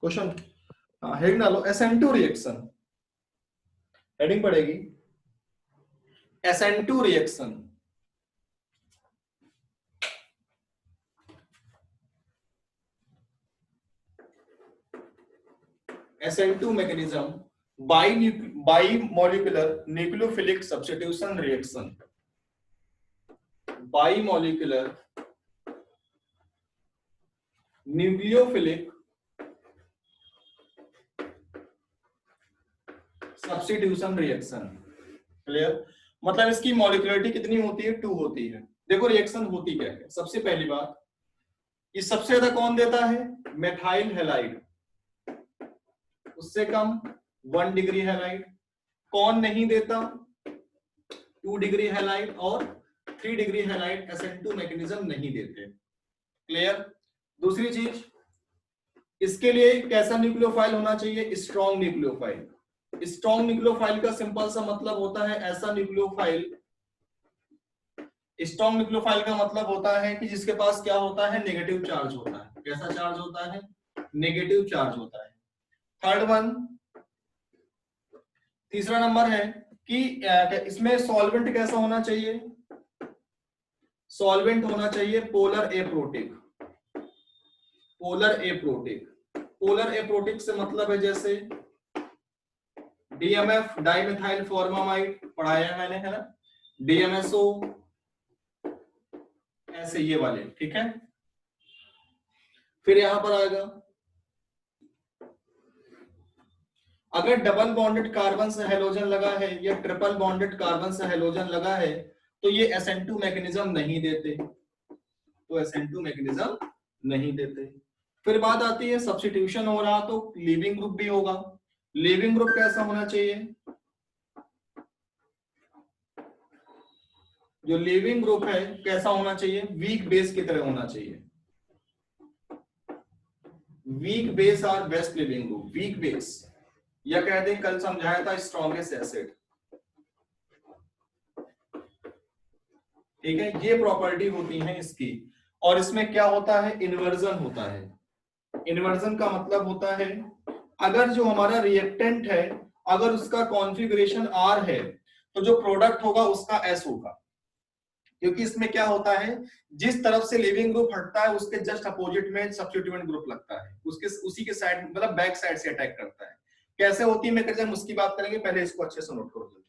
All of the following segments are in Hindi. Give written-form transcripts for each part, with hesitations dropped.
क्वेश्चन हेडिंग डालो SN2 रिएक्शन, हेडिंग पड़ेगी SN2 reaction. SN2 mechanism, bimolecular nucleophilic substitution reaction, bimolecular nucleophilic substitution reaction। Clear? मतलब इसकी मॉलिक्यूलरिटी कितनी होती है? 2 होती है। देखो रिएक्शन होती क्या है। सबसे पहली बात, ये सबसे ज्यादा कौन देता है? मेथाइल हैलाइड, उससे कम 1 डिग्री हैलाइड। कौन नहीं देता? 2 डिग्री हैलाइड और 3 डिग्री हैलाइड SN2 मैकेनिज्म नहीं देते। क्लियर? दूसरी चीज, इसके लिए कैसा न्यूक्लियोफाइल होना चाहिए? Strong nucleophile. स्ट्रॉन्ग न्यूक्लियोफाइल का सिंपल सा मतलब होता है ऐसा न्यूक्लियोफाइल, स्ट्रॉन्ग न्यूक्लियोफाइल का मतलब होता है कि जिसके पास क्या होता है? नेगेटिव चार्ज होता है। कैसा चार्ज होता है? नेगेटिव चार्ज होता है। थर्ड वन, तीसरा नंबर है कि इसमें सॉल्वेंट कैसा होना चाहिए? सॉल्वेंट होना चाहिए polar aprotic. Polar aprotic, polar aprotic से मतलब है जैसे DMF डाइमेथाइल फॉर्मामाइड पढ़ाया है मैंने, है ना? DMSO, ऐसे ये वाले, ठीक है। फिर यहां पर आएगा अगर डबल बॉन्डेड कार्बन से हेलोजन लगा है या ट्रिपल बॉन्डेड कार्बन से हेलोजन लगा है तो ये SN2 मैकेनिज्म नहीं देते, तो SN2 मैकेनिज्म नहीं देते। फिर बात आती है सब्स्टिट्यूशन हो रहा तो लीविंग ग्रुप भी होगा। लीविंग ग्रुप कैसा होना चाहिए? जो लीविंग ग्रुप है कैसा होना चाहिए? वीक बेस की तरह होना चाहिए। Week base are best leaving group. Week base, या कह दें कल समझाया था स्ट्रॉन्गेस्ट एसिड, ठीक है। ये प्रॉपर्टी होती है इसकी। और इसमें क्या होता है? इन्वर्जन होता है। इन्वर्जन का मतलब होता है अगर जो हमारा रिएक्टेंट है अगर उसका कॉन्फ़िगरेशन R है तो जो प्रोडक्ट होगा उसका S होगा, क्योंकि इसमें क्या होता है जिस तरफ से लिविंग ग्रुप हटता है उसके जस्ट अपोजिट में सब्स्टिट्यूएंट ग्रुप लगता है, उसके उसी के साइड मतलब बैक साइड से अटैक करता है। कैसे होती है मैकेनिज्म उसकी बात करेंगे, पहले इसको अच्छे से नोट करो जल्दी।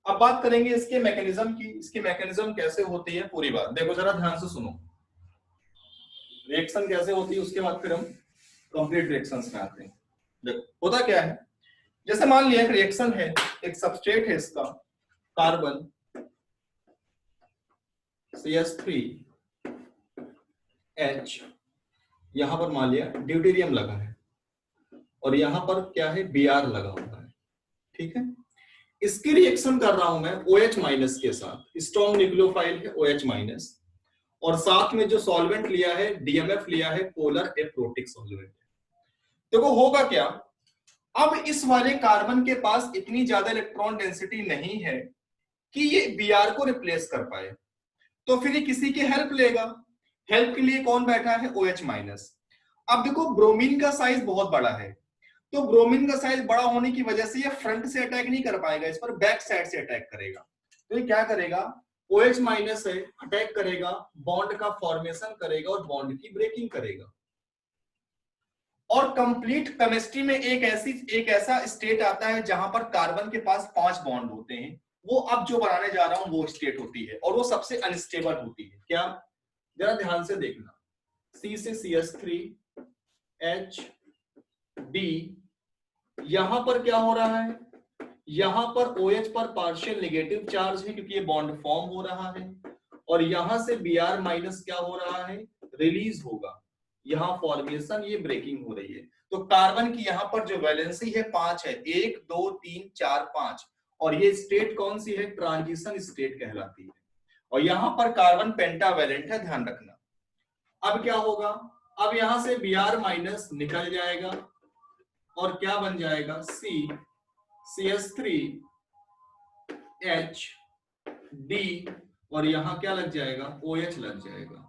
अब बात करेंगे इसके मैकेनिज्म की, इसकी मैकेनिज्म कैसे होती है पूरी बात देखो जरा ध्यान से सुनो। रिएक्शन कैसे होती है उसके बाद फिर हम कंप्लीट रिएक्शंस में आते हैं। देखो होता क्या है, जैसे मान लिया एक रिएक्शन है, एक सबस्ट्रेट है इसका कार्बन CH3H, यहां पर मान लिया ड्यूटेरियम लगा है और यहां पर क्या है? Br लगा हुआ है, ठीक है। इसकी रिएक्शन कर रहा हूं मैं OH माइनस के साथ, स्ट्रॉन्ग न्यूक्लियोफाइल है OH माइनस, और साथ में जो सॉल्वेंट लिया है DMF लिया है पोलर एप्रोटिक सॉल्वेंट। देखो होगा क्या, अब इस वाले कार्बन के पास इतनी ज्यादा इलेक्ट्रॉन डेंसिटी नहीं है कि ये Br को रिप्लेस कर पाए, तो फिर ये किसी की हेल्प लेगा। हेल्प के लिए कौन बैठा है? OH minus. अब देखो ब्रोमीन का साइज बहुत बड़ा है, तो ब्रोमीन का साइज बड़ा होने की वजह से ये फ्रंट से अटैक नहीं कर पाएगा, इस पर बैक साइड से अटैक करेगा। तो ये क्या करेगा? OH माइनस से अटैक करेगा, बॉन्ड का फॉर्मेशन करेगा और बॉन्ड की ब्रेकिंग करेगा। और कंप्लीट केमिस्ट्री में एक ऐसा स्टेट आता है जहां पर कार्बन के पास 5 बॉन्ड होते हैं, वो अब जो बनाने जा रहा हूं वो स्टेट होती है और वो सबसे अनस्टेबल होती है। क्या? जरा ध्यान से देखना, C से CH3H D, यहां पर क्या हो रहा है? यहां पर OH पर पार्शियल नेगेटिव चार्ज है क्योंकि ये बॉन्ड फॉर्म हो रहा है, और यहां से Br माइनस क्या हो रहा है? रिलीज होगा, यहां फॉर्मेशन, ये ब्रेकिंग हो रही है। तो कार्बन की यहां पर जो वैलेंसी है 5 है, 1 2 3 4 5, और ये स्टेट कौन सी है? ट्रांजिशन स्टेट कहलाती है। और यहां पर कार्बन पेंटावैलेंट है, ध्यान रखना। अब क्या होगा? अब यहां से Br माइनस निकल जाएगा और क्या बन जाएगा? CH3H D और यहाँ क्या लग जाएगा, OH लग जाएगा।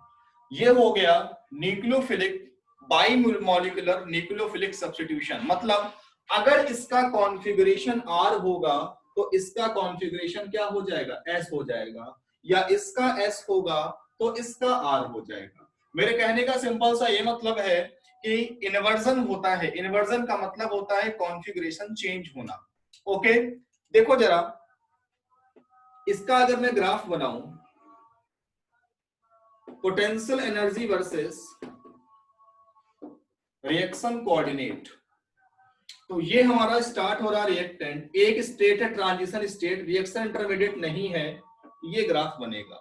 ये हो गया न्यूक्लियोफिलिक बाइमोलिकुलर न्यूक्लियोफिलिक सब्स्टिट्यूशन। मतलब अगर इसका कॉन्फ़िगरेशन R होगा तो इसका कॉन्फ़िगरेशन क्या हो जाएगा, S हो जाएगा, या इसका S होगा तो इसका R हो जाएगा। मेरे कहने का सिंपल सा ये मतलब है कि इन्वर्जन होता है, इन्वर्जन का मतलब होता है कॉन्फ़िगरेशन चेंज होना। ओके, देखो जरा इसका अगर मैं ग्राफ बनाऊं, potential energy versus reaction coordinate, तो ये हमारा स्टार्ट हो रहा रिएक्टेंट, एक स्टेट है ट्रांजिशन स्टेट, रिएक्शन इंटरमीडिएट नहीं है, ये ग्राफ बनेगा।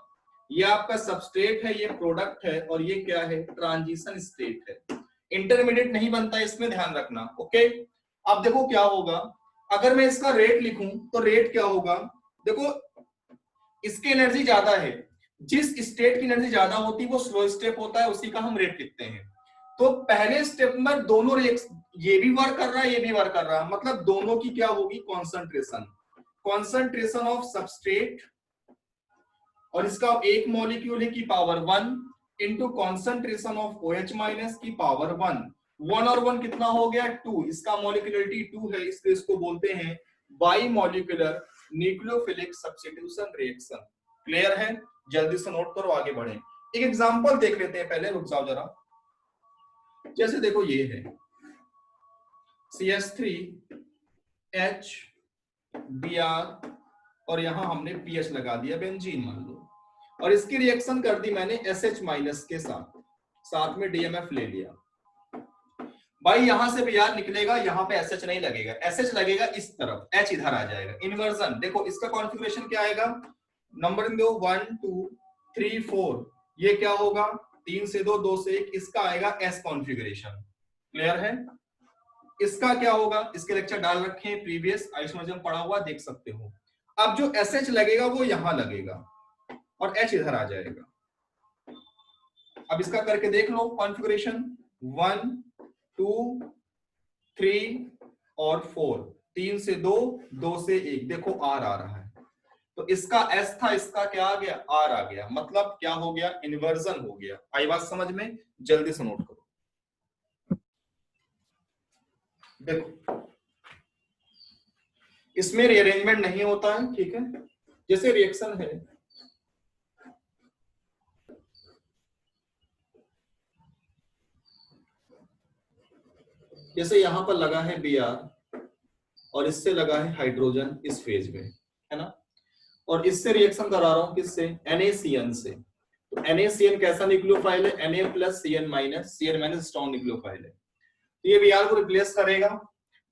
ये आपका सबस्ट्रेट है, ये प्रोडक्ट है, और ये क्या है, ट्रांजिशन स्टेट है। इंटरमीडिएट नहीं बनता, इसमें ध्यान रखना। ओके, अब देखो क्या होगा, अगर मैं इसका रेट लिखूं तो रेट क्या होगा, देखो इसकी एनर्जी ज्यादा है, जिस स्टेट की एनर्जी ज्यादा होती है वो स्लो स्टेप होता है, उसी का हम रेट लिखते हैं। तो पहले स्टेप में दोनों रिएक्शन, ये भी वर्क कर रहा है, ये भी वर्क कर रहा है, मतलब दोनों की क्या होगी, कॉन्सेंट्रेशन, कॉन्सेंट्रेशन ऑफ सबस्ट्रेट, और इसका एक मॉलिक्यूल है की power 1 into concentration of OH minus की पावर 1, 1 और 1 कितना हो गया, 2, इसका मॉलिक्यूलरिटी 2 है, इसलिए इसको बोलते हैं बाइमोलिकुलर न्यूक्लियोफिलिक सब्स्टिट्यूशन रिएक्शन। क्लियर है, जल्दी से नोट करो, आगे बढ़े। एक एग्जांपल देख लेते हैं, पहले रुक जाओ जरा। जैसे देखो ये है CH3HBr और यहां हमने पीएच लगा दिया, बेंजीन मान लो, और इसकी रिएक्शन कर दी मैंने SH माइनस के साथ, साथ में DMF ले लिया। भाई यहां से Br निकलेगा, यहां पे SH नहीं लगेगा, SH लगेगा इस तरफ, H इधर आ जाएगा। इन्वर्जन देखो, इसका कॉन्फ़िगरेशन क्या आएगा, नंबर दो 1 2 3 4, ये क्या होगा 3 से 2 2 से 1, इसका आएगा S कॉन्फ़िगरेशन। क्लियर है, इसका क्या होगा, इसके लेक्चर डाल रखे हैं प्रीवियस, आइसोमरिज्म पढ़ा हुआ, देख सकते हो। अब जो SH लगेगा वो यहां लगेगा और H इधर आ जाएगा। अब इसका करके देख लो कॉन्फ़िगरेशन, 1 2 3 और 4, 3 से 2 2 से 1, देखो R आ रहा है, तो इसका S था, इसका क्या आ गया, R आ गया, मतलब क्या हो गया, इन्वर्जन हो गया। आई बात समझ में, जल्दी से नोट करो। देखो इसमें रीअरेंजमेंट नहीं होता है, ठीक है, जैसे रिएक्शन है, जैसे यहां पर लगा है Br और इससे लगा है हाइड्रोजन इस फेज में, है ना, और इससे रिएक्शन करा रहा हूं किससे, NaCN से। तो NaCN कैसा न्यूक्लियोफाइल है, Na plus Cn minus, Cn minus strong nucleophile है। तो ये Br को रिप्लेस करेगा,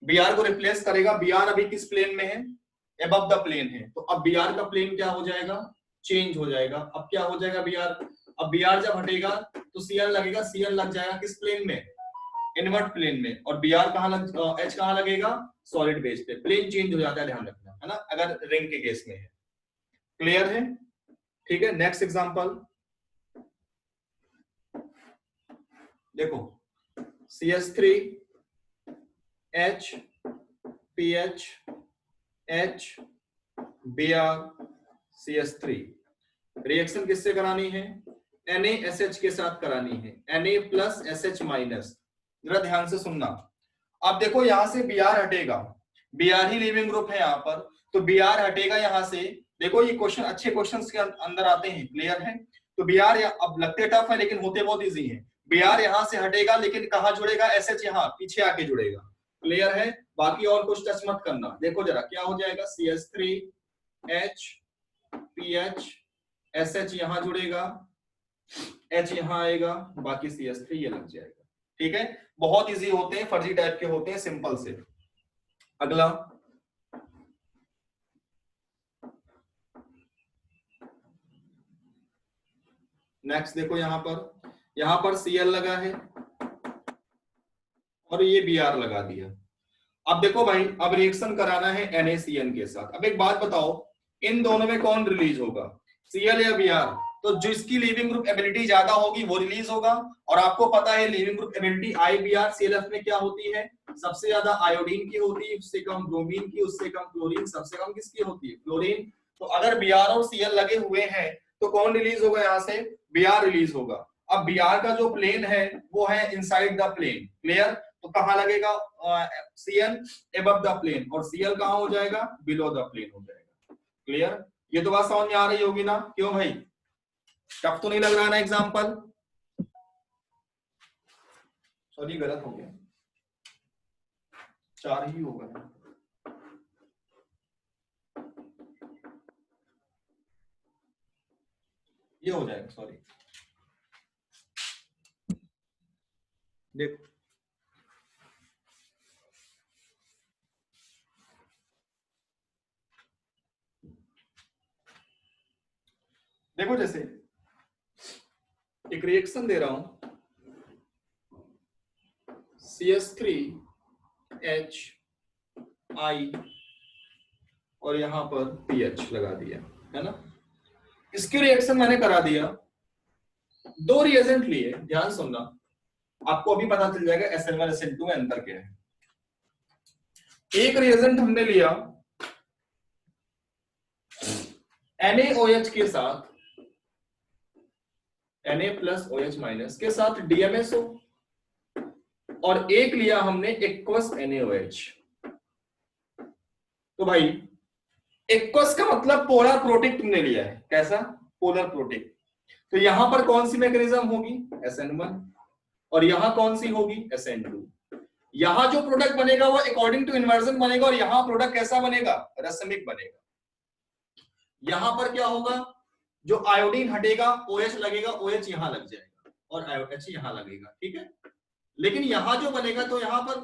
Br को रिप्लेस करेगा, Br अभी किस प्लेन में है, एबव द प्लेन है, तो अब Br का प्लेन क्या हो जाएगा, चेंज हो जाएगा। अब क्या हो जाएगा Br, अब Br जब हटेगा तो Cn लगेगा, Cn लग जाएगा किस प्लेन में, इनवर्ट प्लेन में, और Br कहां लग, H कहां लगेगा, सॉलिड बेस पे। प्लेन चेंज हो जाता है, ध्यान रखना, है ना, अगर रिंग के केस में है। क्लियर है, ठीक है। नेक्स्ट एग्जांपल देखो, CH3 H PH H Br CH3, reaction किससे करानी है, NaSH के साथ करानी है, Na प्लस SH माइनस। जरा ध्यान से सुनना, अब देखो यहां से Br हटेगा, Br ही लिविंग ग्रुप है यहां पर, तो Br हटेगा यहां से। देखो ये क्वेश्चन अच्छे क्वेश्चंस के अंदर आते हैं, क्लियर है। तो Br अब लगते टफ है लेकिन होते बहुत इजी है। Br यहां से हटेगा लेकिन कहां जुड़ेगा, SH यहां पीछे आके जुड़ेगा, क्लियर है। बाकी और कुछ टच मत करना। देखो जरा क्या हो जाएगा, CH3 H PH SH यहां जुड़ेगा, H यहां आएगा, बाकी CH3 ये लग जाएगा, ठीक है। बहुत इजी होते हैं, फर्जी टाइप के होते हैं, सिंपल से। अगला नेक्स्ट देखो, यहां पर Cl लगा है और ये Br लगा दिया। अब देखो भाई, अब रिएक्शन कराना है NaCN के साथ। अब एक बात बताओ, इन दोनों में कौन रिलीज होगा, Cl या Br? तो जिसकी लिविंग ग्रुप एबिलिटी ज्यादा होगी वो रिलीज होगा, और आपको पता है लिविंग ग्रुप एबिलिटी IBr-ClF में क्या होती है, सबसे ज्यादा आयोडीन की होती है, उससे कम ब्रोमीन की, उससे कम क्लोरीन, सबसे कम किसकी होती है, क्लोरीन। तो अगर Br और Cl लगे हुए हैं तो कौन रिलीज होगा यहाँ से, Br रिलीज होगा। अब Br का जो प्लेन है वो है इनसाइड द प्लेन, क्लियर। तो कहां लगेगा, Cl एबव द प्लेन, और Cl कहां हो जाएगा, बिलो द प्लेन हो जाएगा, क्लियर। ये तो बात समझ में आ रही होगी ना, क्यों भाई, टफ तो नहीं लग रहा ना एग्जाम्पल। सॉरी गलत हो गया, 4 ही होगा, ये हो जाएगा, सॉरी। देखो देखो, जैसे एक रिएक्शन दे रहा हूं, CS3H I और यहां पर PH लगा दिया है ना। इसकी रिएक्शन मैंने करा दिया, 2 रिएजेंट लिए, ध्यान सुनना, आपको अभी पता चल जाएगा SN1 SN2 में अंतर क्या है। एक रिएजेंट हमने लिया NaOH के साथ, Na प्लस OH माइनस के साथ DMSO, और एक लिया हमने एक्वस NaOH। तो भाई एक्वस का मतलब पोलर प्रोटिक तुमने लिया है, कैसा, पोलर प्रोटिक। तो यहां पर कौन सी मैकेनिज्म होगी, SN1, और यहां कौन सी होगी, SN2। यहां जो प्रोडक्ट बनेगा वो अकॉर्डिंग टू इन्वर्जन बनेगा, और यहां प्रोडक्ट कैसा बनेगा, रसमिक बनेगा। यहां पर क्या होगा, जो आयोडीन हटेगा OH लगेगा, OH यहां लग जाएगा और OH यहां लगेगा, ठीक है। लेकिन यहां जो बनेगा तो यहां पर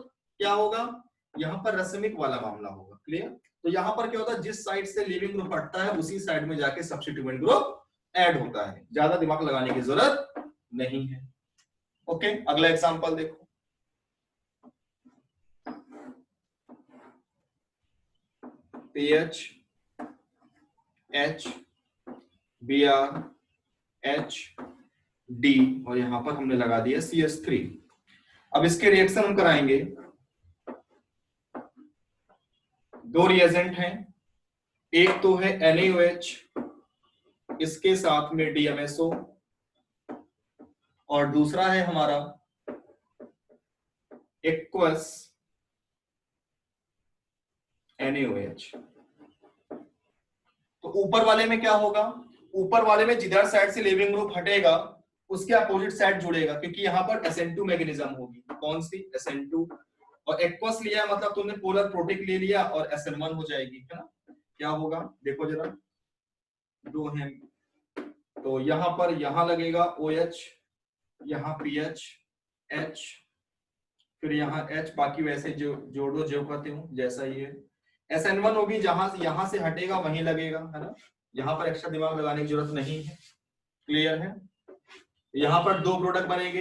क्या होगा, यहां पर रसमिक वाला मामला होगा, क्लियर। तो यहां पर क्या होता है, जिस साइड से लीविंग ग्रुप हटता है उसी साइड में जाके सब्स्टिट्यूएंट ग्रुप ऐड होता है, ज्यादा दिमाग लगाने की जरूरत नहीं है। ओके, अगला एग्जांपल देखो, PH H Br H D और यहां पर हमने लगा दिया CS3। अब इसके रिएक्शन हम कराएंगे, 2 रिएजेंट हैं, एक तो है NaOH, इसके साथ में DMSO, और दूसरा है हमारा एक्वस NaOH। तो ऊपर वाले में क्या होगा, ऊपर वाले में जिधर साइड से लीविंग ग्रुप हटेगा उसके अपोजिट साइड जुड़ेगा, क्योंकि यहां पर SN2 मैकेनिज्म होगी, कौन सी, SN2, और एक्वस लिया मतलब तुमने पोलर प्रोटिक ले लिया और SN1 हो जाएगी, है ना। क्या होगा देखो जरा, 2 हैं, तो यहां पर यहां लगेगा OH, यहां PH H, फिर यहाँ H, बाकी वैसे जो जोड़ो जो कहते हो जैसा ही है। SN1 होगी, जहां से यहां से हटेगा वहीं लगेगा, है ना। यहाँ पर एक्स्ट्रा दिमाग लगाने की जरूरत नहीं है, क्लियर है। यहाँ पर 2 प्रोडक्ट बनेंगे,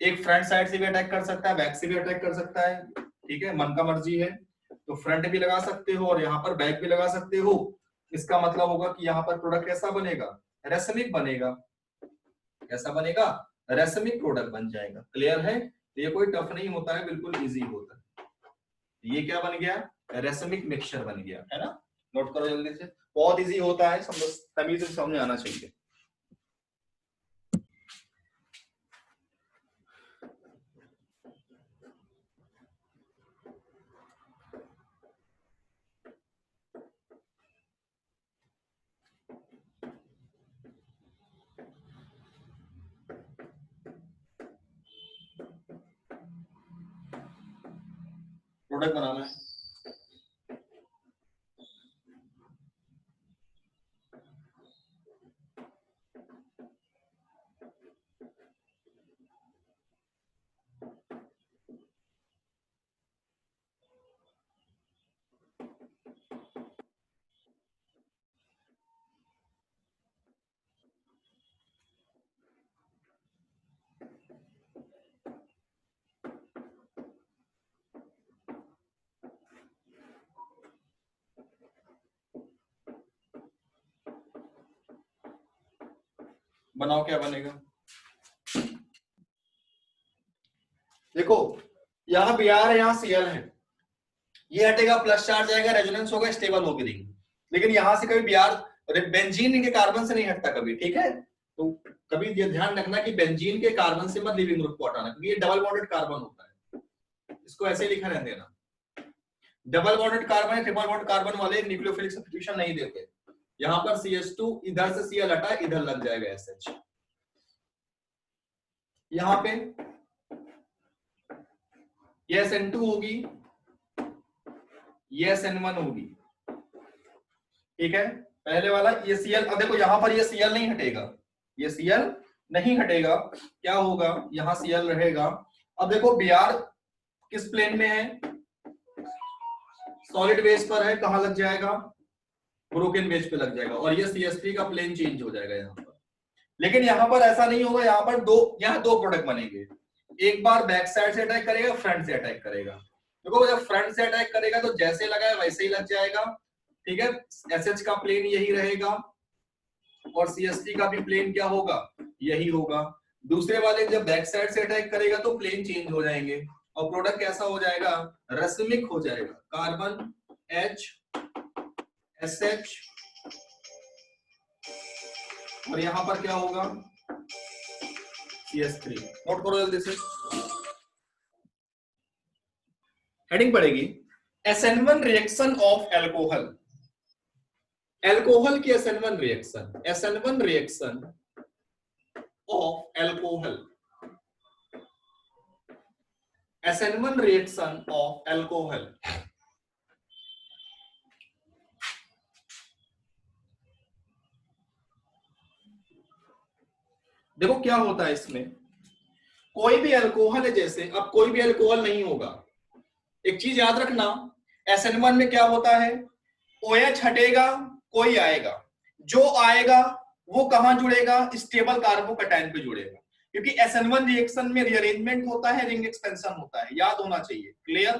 एक फ्रंट साइड से भी अटैक कर सकता है, बैक से भी अटैक कर सकता है, ठीक है, मन का मर्जी है। तो फ्रंट भी लगा सकते हो और यहाँ पर बैक भी लगा सकते हो। इसका मतलब होगा कि यहाँ पर प्रोडक्ट कैसा बनेगा, रेसमिक बनेगा, कैसा बनेगा, रेसमिक प्रोडक्ट बन जाएगा, क्लियर है। ये कोई टफ नहीं होता है, बिल्कुल इजी होता है। ये क्या बन गया, रेसमिक मिक्सचर बन गया, है ना। नोट करो जल्दी से, बहुत इजी होता है, समझ तमीज से समझ आना चाहिए। प्रोडक्ट बनाना है, बनाओ क्या बनेगा। देखो यहाँ Br है, यहाँ Cl है, ये हटेगा, प्लस चार्ज आएगा, रेजोनेंस होगा, स्टेबल होगी रिंग। लेकिन यहां से कभी Br और बेंजीन के कार्बन से नहीं हटता कभी, ठीक है। तो कभी ये ध्यान रखना कि बेंजीन के कार्बन से मत लीविंग ग्रुप को हटाना, क्योंकि ये डबल बॉन्डेड कार्बन होता है, इसको ऐसे लिखा रहने देना। Double bonded carbon, triple bonded carbon वाले न्यूक्लियोफिलिक सब्स्टिट्यूशन नहीं देते। यहां पर CH2 इधर से Cl हटा, इधर लग जाएगा SH। यहां पे ये SN2 होगी, ये SN1 होगी, ठीक है। पहले वाला ये Cl, अब देखो यहां पर ये Cl नहीं हटेगा, ये Cl नहीं हटेगा, क्या होगा, यहां Cl रहेगा। अब देखो Br किस प्लेन में है, सॉलिड बेस पर है, कहां लग जाएगा, ब्रोकन बेस पे लग जाएगा, और ये CH3 का प्लेन चेंज हो जाएगा यहां पर। लेकिन यहां पर ऐसा नहीं होगा, यहां पर यहां दो प्रोडक्ट बनेंगे, एक बार बैक साइड से अटैक करेगा, फ्रंट से अटैक करेगा। देखो जब फ्रंट से अटैक करेगा तो जैसे लगा है वैसे ही लग जाएगा, ठीक है। SH का प्लेन यही रहेगा और CH3 का भी प्लेन क्या होगा, यही होगा। दूसरे वाले जब बैक साइड से अटैक करेगा तो प्लेन चेंज हो जाएंगे और प्रोडक्ट कैसा हो जाएगा, रश्मिक हो जाएगा, कार्बन H SH, और यहां पर क्या होगा, CH3। नोट करो जल्दी से, हेडिंग पड़ेगी SN1 reaction of alcohol. Alcohol की SN1 reaction, SN1 reaction of alcohol, SN1 reaction of alcohol. देखो क्या होता है इसमें, कोई भी अल्कोहल है, जैसे अब कोई भी अल्कोहल नहीं होगा, एक चीज याद रखना, SN1 में क्या होता है, OH हटेगा, कोई आएगा, जो आएगा वो कहां जुड़ेगा, स्टेबल कार्बोकैटायन पे जुड़ेगा, क्योंकि SN1 रिएक्शन में रीअरेंजमेंट होता है, रिंग एक्सपेंशन होता है, याद होना चाहिए, क्लियर।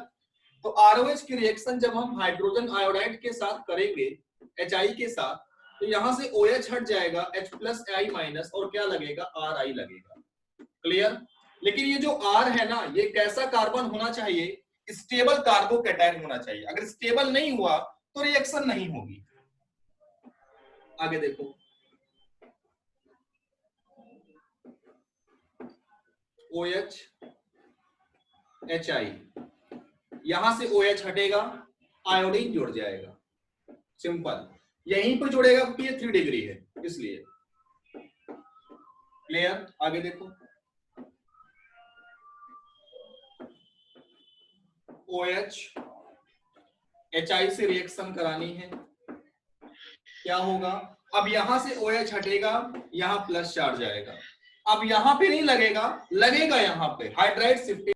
तो ROH की रिएक्शन जब हम हाइड्रोजन आयोडाइड के साथ करेंगे, HI के साथ, तो यहां से OH हट जाएगा, H+I- और क्या लगेगा, RI लगेगा, क्लियर। लेकिन ये जो R है ना, ये कैसा कार्बन होना चाहिए, स्टेबल कार्बोकैटायन होना चाहिए। अगर स्टेबल नहीं हुआ तो रिएक्शन नहीं होगी। आगे देखो, OH HI, यहां से OH हटेगा, आयोडीन जुड़ जाएगा, सिंपल। यहीं पर जुड़ेगा क्योंकि ये 3 डिग्री है इसलिए, क्लियर। आगे देखो, OH HI से रिएक्शन करानी है, क्या होगा, अब यहां से OH हटेगा, यहां प्लस चार्ज आएगा, अब यहां पे नहीं लगेगा, लगेगा यहां पे, हाइड्राइड शिफ्टिंग